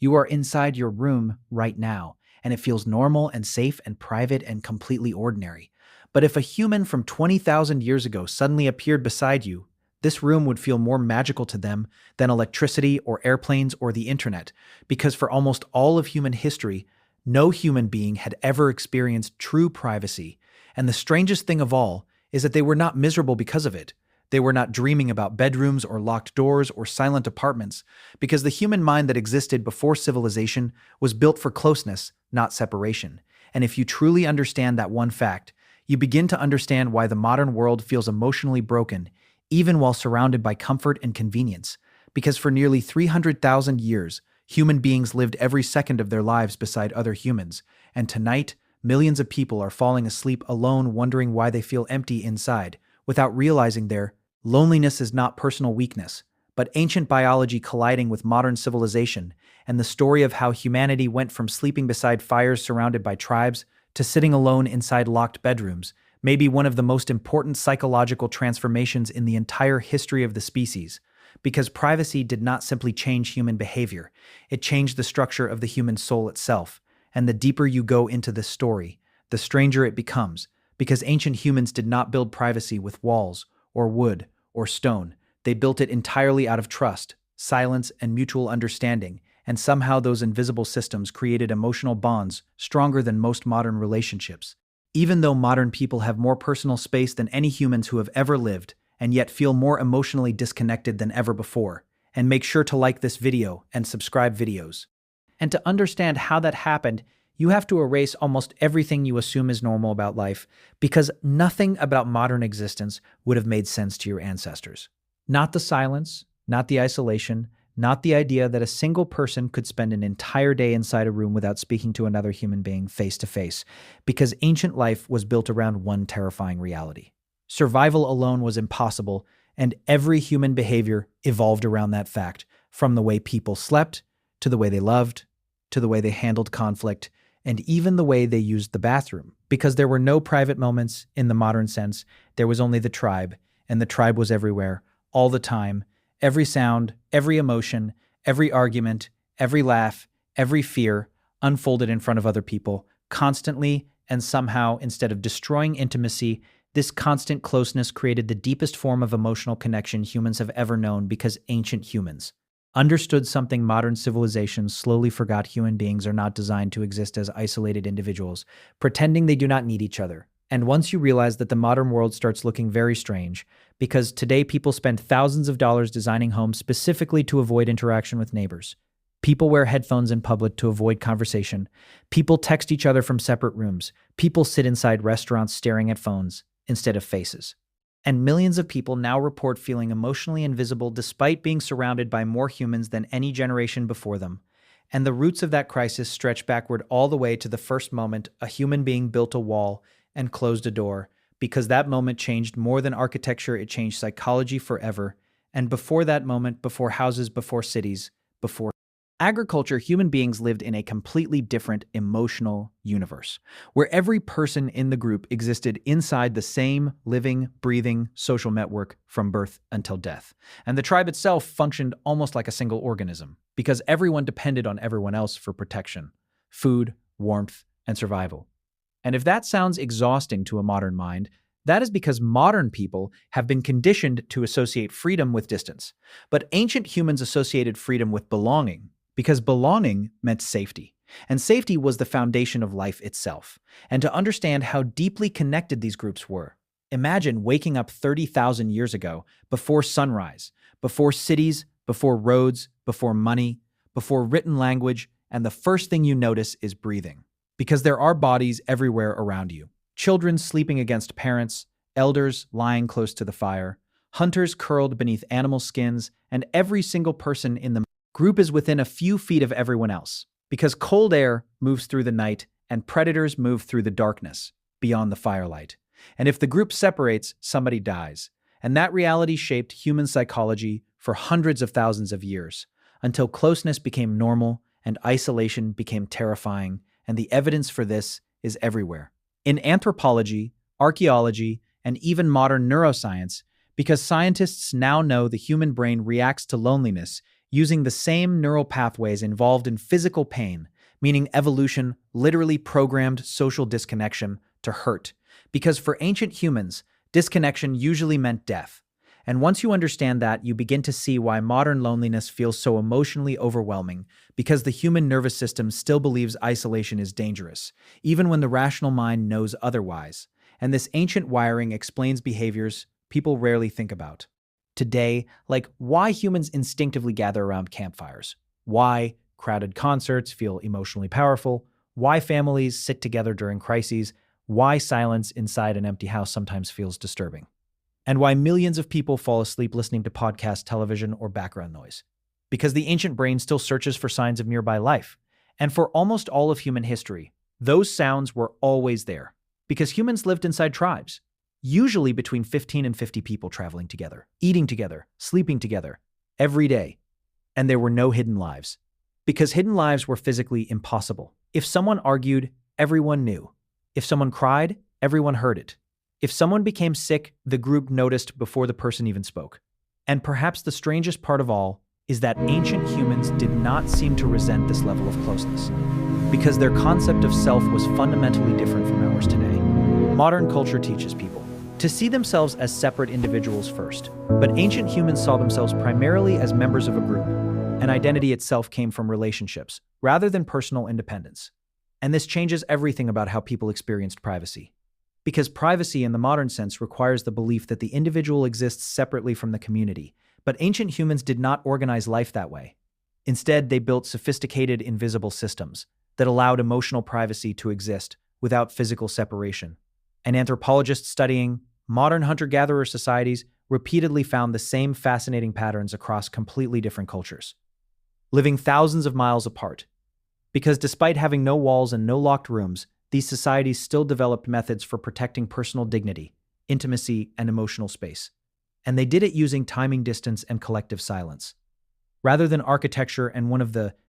You are inside your room right now, and it feels normal and safe and private and completely ordinary. But if a human from 20,000 years ago suddenly appeared beside you, this room would feel more magical to them than electricity or airplanes or the internet, because for almost all of human history, no human being had ever experienced true privacy. And the strangest thing of all is that they were not miserable because of it. They were not dreaming about bedrooms or locked doors or silent apartments, because the human mind that existed before civilization was built for closeness, not separation. And if you truly understand that one fact, you begin to understand why the modern world feels emotionally broken, even while surrounded by comfort and convenience. Because for nearly 300,000 years, human beings lived every second of their lives beside other humans, and tonight, millions of people are falling asleep alone, wondering why they feel empty inside, without realizing their loneliness is not personal weakness, but ancient biology colliding with modern civilization, and the story of how humanity went from sleeping beside fires surrounded by tribes to sitting alone inside locked bedrooms may be one of the most important psychological transformations in the entire history of the species. Because privacy did not simply change human behavior, it changed the structure of the human soul itself. And the deeper you go into this story, the stranger it becomes, because ancient humans did not build privacy with walls or wood or stone. They built it entirely out of trust, silence, and mutual understanding, and somehow those invisible systems created emotional bonds stronger than most modern relationships. Even though modern people have more personal space than any humans who have ever lived, and yet feel more emotionally disconnected than ever before. And make sure to like this video and subscribe videos. And to understand how that happened, you have to erase almost everything you assume is normal about life, because nothing about modern existence would have made sense to your ancestors. Not the silence, not the isolation, not the idea that a single person could spend an entire day inside a room without speaking to another human being face to face, because ancient life was built around one terrifying reality. Survival alone was impossible, and every human behavior evolved around that fact, from the way people slept, to the way they loved, to the way they handled conflict, and even the way they used the bathroom. Because there were no private moments in the modern sense, there was only the tribe, and the tribe was everywhere, all the time. Every sound, every emotion, every argument, every laugh, every fear unfolded in front of other people, constantly, and somehow, instead of destroying intimacy, this constant closeness created the deepest form of emotional connection humans have ever known, because ancient humans understood something modern civilizations slowly forgot: human beings are not designed to exist as isolated individuals, pretending they do not need each other. And once you realize that, the modern world starts looking very strange, because today people spend thousands of dollars designing homes specifically to avoid interaction with neighbors. People wear headphones in public to avoid conversation. People text each other from separate rooms. People sit inside restaurants staring at phones instead of faces. And millions of people now report feeling emotionally invisible despite being surrounded by more humans than any generation before them. And the roots of that crisis stretch backward all the way to the first moment a human being built a wall and closed a door, because that moment changed more than architecture, it changed psychology forever. And before that moment, before houses, before cities, before agriculture, human beings lived in a completely different emotional universe, where every person in the group existed inside the same living, breathing social network from birth until death. And the tribe itself functioned almost like a single organism, because everyone depended on everyone else for protection, food, warmth, and survival. And if that sounds exhausting to a modern mind, that is because modern people have been conditioned to associate freedom with distance. But ancient humans associated freedom with belonging, because belonging meant safety, and safety was the foundation of life itself. And to understand how deeply connected these groups were, imagine waking up 30,000 years ago, before sunrise, before cities, before roads, before money, before written language, and the first thing you notice is breathing. Because there are bodies everywhere around you. Children sleeping against parents, elders lying close to the fire, hunters curled beneath animal skins, and every single person in the group is within a few feet of everyone else, because cold air moves through the night and predators move through the darkness, beyond the firelight. And if the group separates, somebody dies. And that reality shaped human psychology for hundreds of thousands of years, until closeness became normal and isolation became terrifying, and the evidence for this is everywhere. In anthropology, archaeology, and even modern neuroscience, because scientists now know the human brain reacts to loneliness using the same neural pathways involved in physical pain, meaning evolution literally programmed social disconnection to hurt. Because for ancient humans, disconnection usually meant death. And once you understand that, you begin to see why modern loneliness feels so emotionally overwhelming, because the human nervous system still believes isolation is dangerous, even when the rational mind knows otherwise. And this ancient wiring explains behaviors people rarely think about. Today, like why humans instinctively gather around campfires, why crowded concerts feel emotionally powerful, why families sit together during crises, why silence inside an empty house sometimes feels disturbing, and why millions of people fall asleep listening to podcasts, television, or background noise. Because the ancient brain still searches for signs of nearby life. And for almost all of human history, those sounds were always there. Because humans lived inside tribes, usually between 15 and 50 people traveling together, eating together, sleeping together, every day. And there were no hidden lives. Because hidden lives were physically impossible. If someone argued, everyone knew. If someone cried, everyone heard it. If someone became sick, the group noticed before the person even spoke. And perhaps the strangest part of all is that ancient humans did not seem to resent this level of closeness, because their concept of self was fundamentally different from ours today. Modern culture teaches people to see themselves as separate individuals first, but ancient humans saw themselves primarily as members of a group, and identity itself came from relationships, rather than personal independence. And this changes everything about how people experienced privacy. Because privacy in the modern sense requires the belief that the individual exists separately from the community, but ancient humans did not organize life that way. Instead, they built sophisticated, invisible systems that allowed emotional privacy to exist without physical separation. And anthropologists studying modern hunter-gatherer societies repeatedly found the same fascinating patterns across completely different cultures, living thousands of miles apart. Because despite having no walls and no locked rooms, these societies still developed methods for protecting personal dignity, intimacy, and emotional space. And they did it using timing, distance, and collective silence. Rather than architecture and one of the